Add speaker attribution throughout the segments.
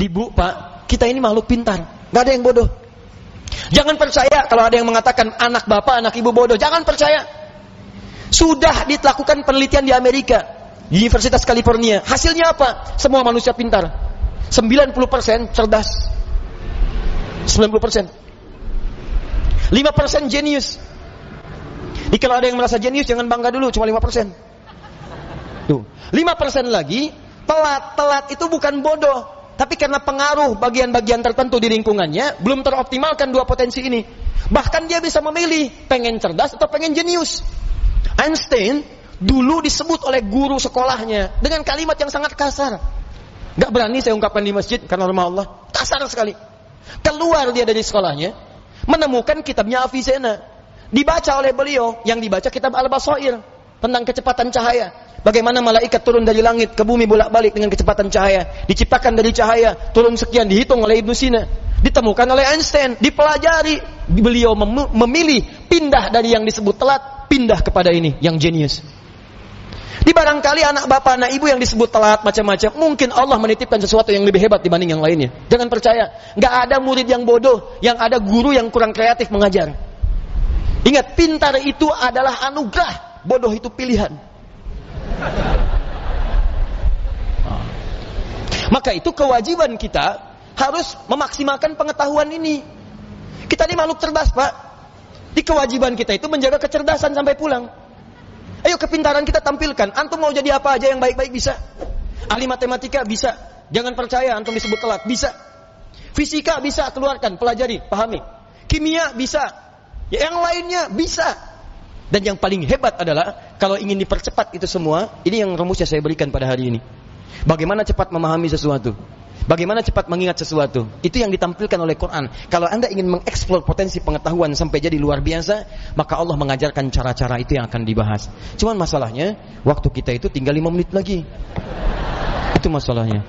Speaker 1: Ibu, Pak, kita ini makhluk pintar, gak ada yang bodoh. Jangan percaya kalau ada yang mengatakan anak bapak, anak ibu bodoh. Jangan percaya. Sudah dilakukan penelitian di Amerika, di Universitas California. Hasilnya apa? Semua manusia pintar. 90% cerdas. 90%. 5% jenius. Jadi kalau ada yang merasa jenius, jangan bangga dulu, cuma 5%. Tuh, 5% lagi telat. Telat itu bukan bodoh, tapi karena pengaruh bagian-bagian tertentu di lingkungannya belum teroptimalkan dua potensi ini. Bahkan dia bisa memilih pengen cerdas atau pengen jenius. Einstein dulu disebut oleh guru sekolahnya dengan kalimat yang sangat kasar. Gak berani saya ungkapkan di masjid karena rumah Allah. Kasar sekali. Keluar dia dari sekolahnya, menemukan kitabnya Avicenna. Dibaca oleh beliau, yang dibaca kitab Al-Basair tentang kecepatan cahaya. Bagaimana malaikat turun dari langit ke bumi bolak-balik dengan kecepatan cahaya. Diciptakan dari cahaya, turun sekian, dihitung oleh Ibnu Sina. Ditemukan oleh Einstein, dipelajari. Beliau memilih pindah dari yang disebut telat, pindah kepada ini, yang jenius. Di barangkali anak bapak, anak ibu yang disebut telat macam-macam, mungkin Allah menitipkan sesuatu yang lebih hebat dibanding yang lainnya. Jangan percaya, gak ada murid yang bodoh, yang ada guru yang kurang kreatif mengajar. Ingat, pintar itu adalah anugerah, bodoh itu pilihan. Maka itu kewajiban kita harus memaksimalkan pengetahuan ini. Kita ini makhluk cerdas, Pak. Di kewajiban kita itu menjaga kecerdasan sampai pulang. Ayo kepintaran kita tampilkan. Antum mau jadi apa aja yang baik-baik bisa. Ahli matematika bisa. Jangan percaya antum disebut telat, bisa. Fisika bisa, keluarkan, pelajari, pahami. Kimia bisa. Ya, yang lainnya bisa. Dan yang paling hebat adalah kalau ingin dipercepat itu semua, ini yang rumusnya saya berikan pada hari ini. Bagaimana cepat memahami sesuatu, bagaimana cepat mengingat sesuatu, itu yang ditampilkan oleh Quran. Kalau Anda ingin mengeksplor potensi pengetahuan sampai jadi luar biasa, maka Allah mengajarkan cara-cara itu yang akan dibahas. Cuman masalahnya, waktu kita itu tinggal 5 menit lagi. Itu masalahnya.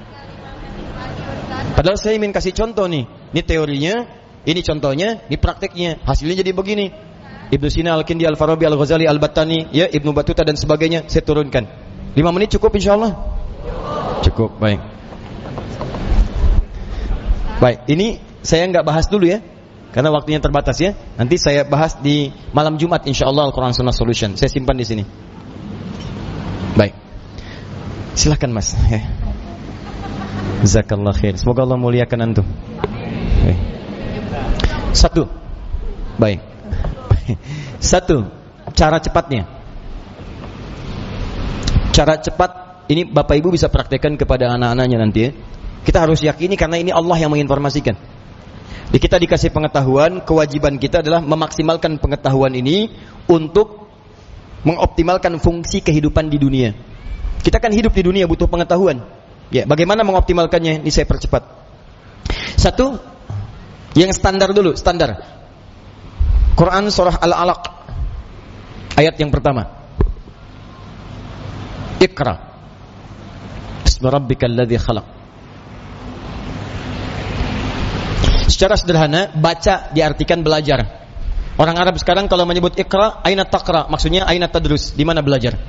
Speaker 1: Padahal saya ingin kasih contoh nih. Ini teorinya, ini contohnya, ini prakteknya. Hasilnya jadi begini. Ibnu Sina, Al-Kindi, Al-Farabi, Al-Ghazali, Al-Battani, ya, Ibnu Battuta dan sebagainya, saya turunkan. 5 menit cukup insyaallah? Cukup, baik. Baik, ini saya nggak bahas dulu ya, karena waktunya terbatas ya. Nanti saya bahas di malam Jumat insyaallah Al-Quran Sunnah Solution. Saya simpan di sini. Baik. Silakan Mas. Jazakallah khair. Semoga Allah muliakan antum. Baik. Satu. Baik. Satu, cara cepatnya. Cara cepat ini Bapak Ibu bisa praktekkan kepada anak-anaknya nanti ya. Kita harus yakini karena ini Allah yang menginformasikan. Kita dikasih pengetahuan, kewajiban kita adalah memaksimalkan pengetahuan ini untuk mengoptimalkan fungsi kehidupan di dunia. Kita kan hidup di dunia butuh pengetahuan. Ya, bagaimana mengoptimalkannya? Ini saya percepat. Satu, yang standar dulu, standar. Quran surah Al-Alaq ayat yang pertama. Iqra Bismi rabbikal ladzi khalaq. Secara sederhana, baca diartikan belajar. Orang Arab sekarang kalau menyebut Iqra, aina taqra, maksudnya aina tadrus, di mana belajar.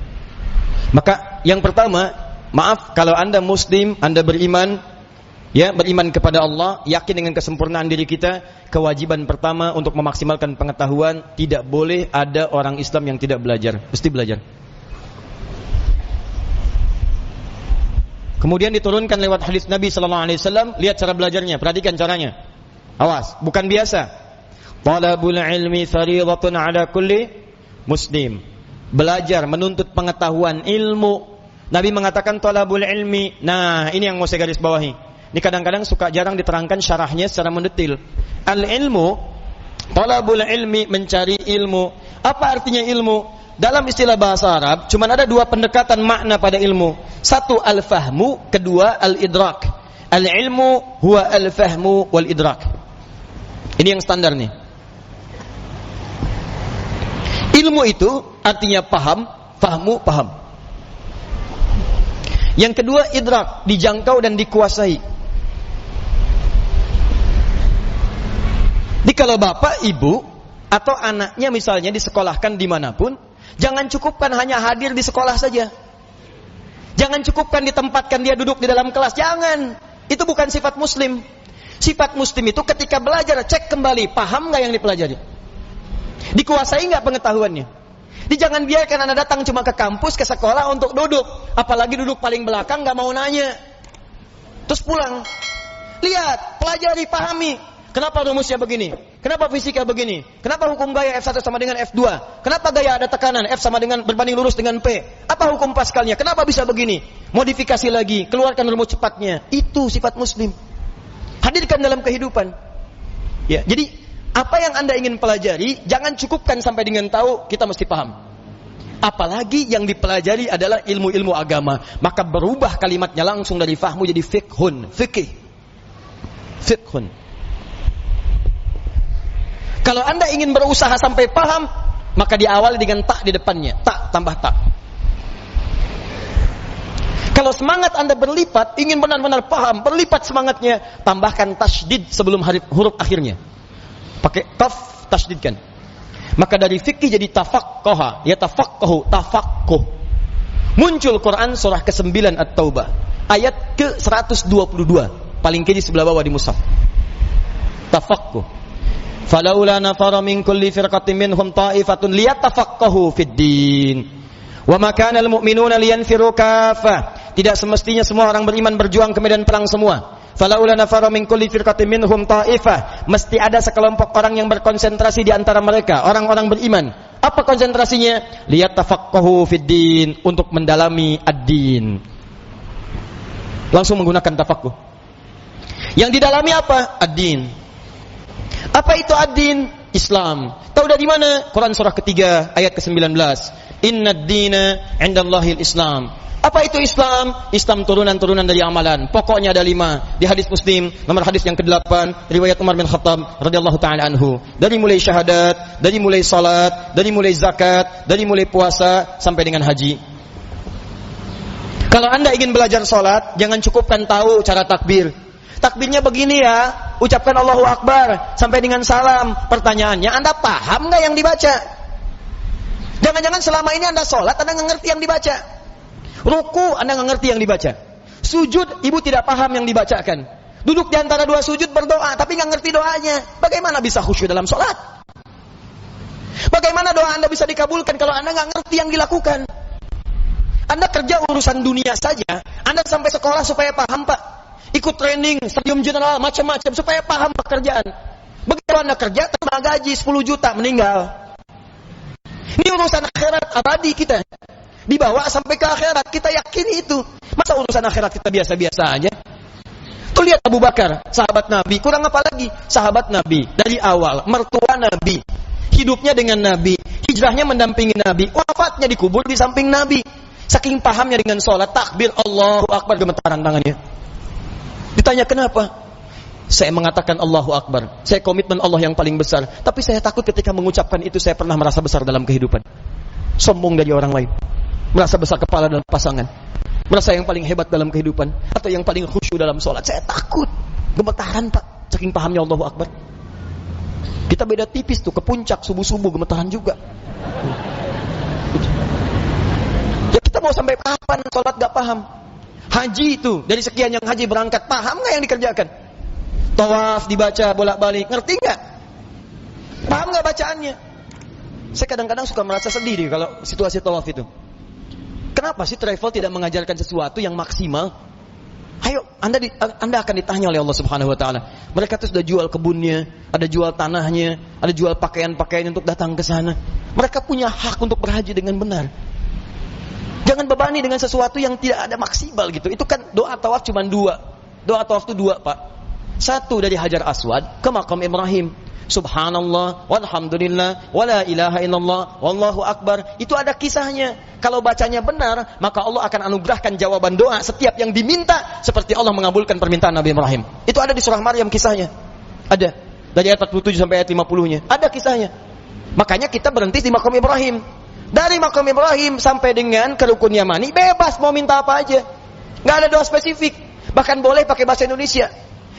Speaker 1: Maka yang pertama, maaf kalau Anda muslim, Anda beriman, ya, beriman kepada Allah, yakin dengan kesempurnaan diri kita, kewajiban pertama untuk memaksimalkan pengetahuan, tidak boleh ada orang Islam yang tidak belajar, mesti belajar. Kemudian diturunkan lewat hadis Nabi sallallahu alaihi wasallam, lihat cara belajarnya, perhatikan caranya. Awas, bukan biasa. Talabul ilmi fardhatun ala kulli muslim. Belajar, menuntut pengetahuan, ilmu. Nabi mengatakan talabul ilmi. Nah, ini yang mau saya garis bawahi. Ini kadang-kadang suka jarang diterangkan syarahnya secara mendetil. Al-ilmu, talabul ilmi, mencari ilmu. Apa artinya ilmu? Dalam istilah bahasa Arab, cuma ada dua pendekatan makna pada ilmu. Satu al-fahmu, kedua al-idrak. Al-ilmu huwa al-fahmu wal-idrak. Ini yang standar nih. Ilmu itu artinya paham, fahmu, paham. Yang kedua idrak, dijangkau dan dikuasai. Jadi kalau bapak, ibu, atau anaknya misalnya disekolahkan dimanapun, jangan cukupkan hanya hadir di sekolah saja. Jangan cukupkan ditempatkan dia duduk di dalam kelas, jangan. Itu bukan sifat muslim. Sifat muslim itu ketika belajar, cek kembali, paham nggak yang dipelajari? Dikuasai nggak pengetahuannya? Jangan biarkan Anda datang cuma ke kampus, ke sekolah untuk duduk. Apalagi duduk paling belakang, nggak mau nanya. Terus pulang. Lihat, pelajari, pahami. Kenapa rumusnya begini? Kenapa fisika begini? Kenapa hukum gaya F1 sama dengan F2? Kenapa gaya ada tekanan F sama dengan berbanding lurus dengan P? Apa hukum Pascalnya? Kenapa bisa begini? Modifikasi lagi, keluarkan rumus cepatnya. Itu sifat muslim. Hadirkan dalam kehidupan. Ya, jadi apa yang Anda ingin pelajari, jangan cukupkan sampai dengan tahu, kita mesti paham. Apalagi yang dipelajari adalah ilmu-ilmu agama, maka berubah kalimatnya langsung dari fahmu jadi fiqhun, fikih. Fiqhun. Kalau Anda ingin berusaha sampai paham, maka diawali dengan tak di depannya. Tak tambah tak. Kalau semangat Anda berlipat, ingin benar-benar paham, berlipat semangatnya, tambahkan tasydid sebelum huruf akhirnya. Pakai taf, tasydidkan. Maka dari fikih jadi tafaqqaha, ya tafaqqahu, tafaqquh. Muncul Quran surah ke-9 At-Taubah, ayat ke-122, paling kiri sebelah bawah di mushaf. Tafaqquh. Falaula nafara min kulli firqatin minhum ta'ifatun liyatafaqahu fid din. Wa ma kana al-mu'minuna liyanfiru kaffah. Tidak semestinya semua orang beriman berjuang ke medan perang semua. Falaula nafara min kulli firqatin minhum ta'ifah. Mesti ada sekelompok orang yang berkonsentrasi di antara mereka, orang-orang beriman. Apa konsentrasinya? Liyatafaqahu fid din, untuk mendalami ad-din. Langsung menggunakan tafaqquh. Yang didalami apa? Ad-din. Apa itu ad-din? Islam. Tahu dari mana? Quran surah ketiga ayat ke-19. Inna ad-dina 'indallahil Islam. Apa itu Islam? Islam turunan-turunan dari amalan. Pokoknya ada 5. Di hadis Muslim, nomor hadis yang ke-8, riwayat Umar bin Khattab radhiyallahu taala anhu. Dari mulai syahadat, dari mulai salat, dari mulai zakat, dari mulai puasa sampai dengan haji. Kalau Anda ingin belajar salat, jangan cukupkan tahu cara takbir. Takbirnya begini ya, ucapkan Allahu Akbar sampai dengan salam. Pertanyaannya, Anda paham nggak yang dibaca? Jangan-jangan selama ini Anda sholat, Anda nggak ngerti yang dibaca. Ruku, Anda nggak ngerti yang dibaca. Sujud, ibu tidak paham yang dibacakan. Duduk di antara dua sujud berdoa, tapi nggak ngerti doanya. Bagaimana bisa khusyuk dalam sholat? Bagaimana doa Anda bisa dikabulkan kalau Anda nggak ngerti yang dilakukan? Anda kerja urusan dunia saja, Anda sampai sekolah supaya paham, Pak. Ikut training, stadium general, macam-macam supaya paham pekerjaan. Begitu Anda kerja, terima gaji 10 juta, meninggal. Ini urusan akhirat abadi kita. Dibawa sampai ke akhirat, kita yakini itu. Masa urusan akhirat kita biasa-biasa aja? Tuh lihat Abu Bakar, sahabat Nabi, kurang apa lagi? Sahabat Nabi, dari awal, mertua Nabi, hidupnya dengan Nabi, hijrahnya mendampingi Nabi, wafatnya dikubur di samping Nabi. Saking pahamnya dengan sholat, takbir, Allahu Akbar, gemetaran tangannya. Ditanya kenapa? Saya mengatakan Allahu Akbar. Saya komitmen Allah yang paling besar. Tapi saya takut ketika mengucapkan itu saya pernah merasa besar dalam kehidupan. Sombong dari orang lain. Merasa besar kepala dalam pasangan. Merasa yang paling hebat dalam kehidupan. Atau yang paling khusyuk dalam sholat. Saya takut. Gemetaran Pak. Saking pahamnya Allahu Akbar. Kita beda tipis tuh. Ke puncak subuh-subuh gemetaran juga. Ya kita mau sampai kapan sholat gak paham? Haji itu, dari sekian yang haji berangkat, paham nggak yang dikerjakan? Tawaf dibaca bolak-balik, ngerti nggak? Paham nggak bacaannya? Saya kadang-kadang suka merasa sedih deh kalau situasi tawaf itu. Kenapa sih travel tidak mengajarkan sesuatu yang maksimal? Ayo, Anda akan ditanya oleh Allah Subhanahu Wa Taala. Mereka tuh sudah jual kebunnya, ada jual tanahnya, ada jual pakaian-pakaian untuk datang ke sana. Mereka punya hak untuk berhaji dengan benar. Jangan bebani dengan sesuatu yang tidak ada maksimal gitu. Itu kan doa tawaf cuma 2. Doa tawaf itu 2, Pak. 1 dari Hajar Aswad ke Maqam Ibrahim. Subhanallah, walhamdulillah, wala ilaha illallah, wallahu akbar. Itu ada kisahnya. Kalau bacanya benar, maka Allah akan anugerahkan jawaban doa setiap yang diminta, seperti Allah mengabulkan permintaan Nabi Ibrahim. Itu ada di surah Maryam kisahnya. Ada. Dari ayat 47 sampai ayat 50-nya. Ada kisahnya. Makanya kita berhenti di Maqam Ibrahim. Dari Maqam Ibrahim sampai dengan ke Rukun Yamani, bebas mau minta apa aja. Nggak ada doa spesifik. Bahkan boleh pakai bahasa Indonesia.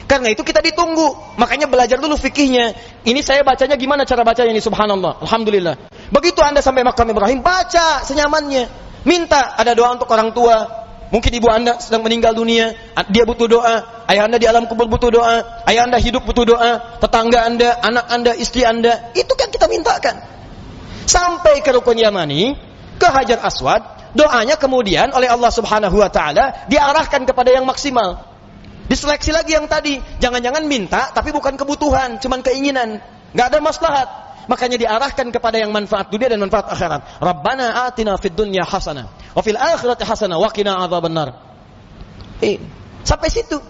Speaker 1: Karena itu kita ditunggu. Makanya belajar dulu fikihnya. Ini saya bacanya gimana cara bacanya ini? Subhanallah, alhamdulillah. Begitu Anda sampai Maqam Ibrahim, baca senyamannya. Minta, ada doa untuk orang tua. Mungkin ibu Anda sedang meninggal dunia, dia butuh doa. Ayah Anda di alam kubur butuh doa. Ayah Anda hidup butuh doa. Tetangga Anda, anak Anda, istri Anda, itu kan kita mintakan. Sampai ke Rukun Yamani, ke Hajar Aswad, doanya kemudian oleh Allah Subhanahu wa taala diarahkan kepada yang maksimal. Diseleksi lagi yang tadi. Jangan-jangan minta tapi bukan kebutuhan, cuman keinginan. Enggak ada maslahat. Makanya diarahkan kepada yang manfaat dunia dan manfaat akhirat. Rabbana atina fid dunya hasanah wa fil akhirati hasanah wa qina adzabannar. Sampai situ.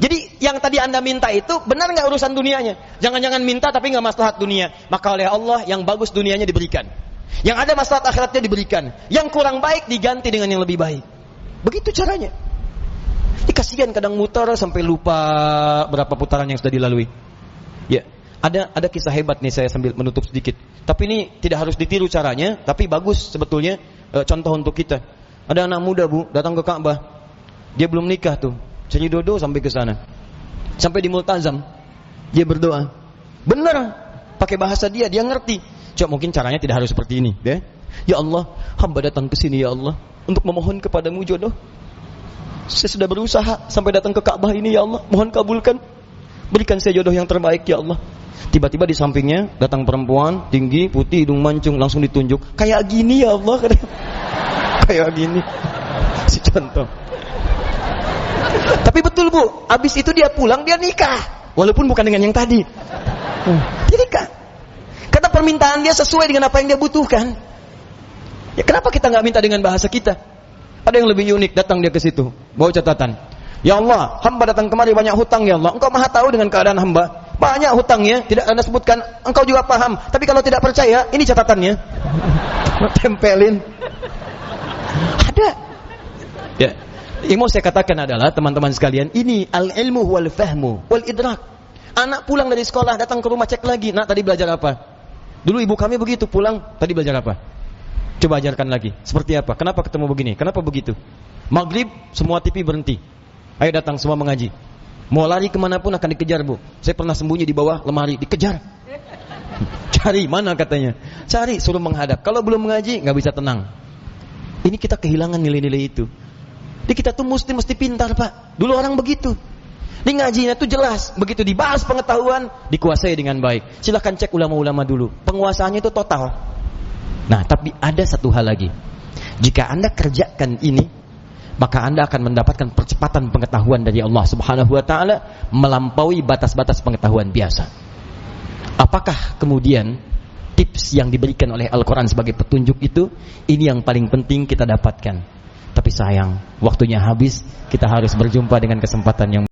Speaker 1: Jadi yang tadi Anda minta itu benar enggak urusan dunianya? Jangan-jangan minta tapi enggak maslahat dunia. Maka oleh Allah yang bagus dunianya diberikan. Yang ada maslahat akhiratnya diberikan. Yang kurang baik diganti dengan yang lebih baik. Begitu caranya. Kasihan kadang mutar sampai lupa berapa putaran yang sudah dilalui. Ya. Ada kisah hebat nih, saya sambil menutup sedikit. Tapi ini tidak harus ditiru caranya, tapi bagus sebetulnya contoh untuk kita. Ada anak muda, Bu, datang ke Ka'bah. Dia belum nikah tuh. Cari dodo sampai ke sana. Sampai di Multazam. Dia berdoa. Benar. Pakai bahasa dia ngerti. Coba mungkin caranya tidak harus seperti ini, ya. Ya Allah, hamba datang ke sini ya Allah untuk memohon kepadamu jodoh. Saya sudah berusaha sampai datang ke Ka'bah ini ya Allah, mohon kabulkan. Berikan saya jodoh yang terbaik ya Allah. Tiba-tiba di sampingnya datang perempuan tinggi, putih, hidung mancung, langsung ditunjuk. Kayak gini ya Allah. Kayak gini. Si contoh. Tapi betul Bu, habis itu dia pulang, dia nikah. Walaupun bukan dengan yang tadi. Dia nikah. Karena permintaan dia sesuai dengan apa yang dia butuhkan. Ya kenapa kita nggak minta dengan bahasa kita? Ada yang lebih unik, datang dia ke situ, bawa catatan. Ya Allah, hamba datang kemari banyak hutang ya Allah. Engkau maha tahu dengan keadaan hamba. Banyak hutangnya, tidak Anda sebutkan. Engkau juga paham. Tapi kalau tidak percaya, ini catatannya. Tempelin. Ada. Ya. Yang mau saya katakan adalah teman-teman sekalian, ini al-ilmu wal fahmu wal idrak. Anak pulang dari sekolah, datang ke rumah, cek lagi. Nak, tadi belajar apa? Dulu ibu kami begitu, pulang, tadi belajar apa? Coba ajarkan lagi. Seperti apa? Kenapa ketemu begini? Kenapa begitu? Maghrib, semua TV berhenti. Ayo datang semua mengaji. Mau lari kemanapun akan dikejar, Bu. Saya pernah sembunyi di bawah lemari, dikejar. Cari, mana katanya? Cari, suruh menghadap. Kalau belum mengaji, nggak bisa tenang. Ini kita kehilangan nilai-nilai itu. Jadi kita tuh mesti pintar, Pak. Dulu orang begitu. Di ngajinya tuh jelas. Begitu dibahas pengetahuan, dikuasai dengan baik. Silahkan cek ulama-ulama dulu. Penguasaannya itu total. Nah, tapi ada satu hal lagi. Jika Anda kerjakan ini, maka Anda akan mendapatkan percepatan pengetahuan dari Allah Subhanahu wa taala melampaui batas-batas pengetahuan biasa. Apakah kemudian tips yang diberikan oleh Al-Qur'an sebagai petunjuk itu ini yang paling penting kita dapatkan? Tapi sayang, waktunya habis. Kita harus berjumpa dengan kesempatan yang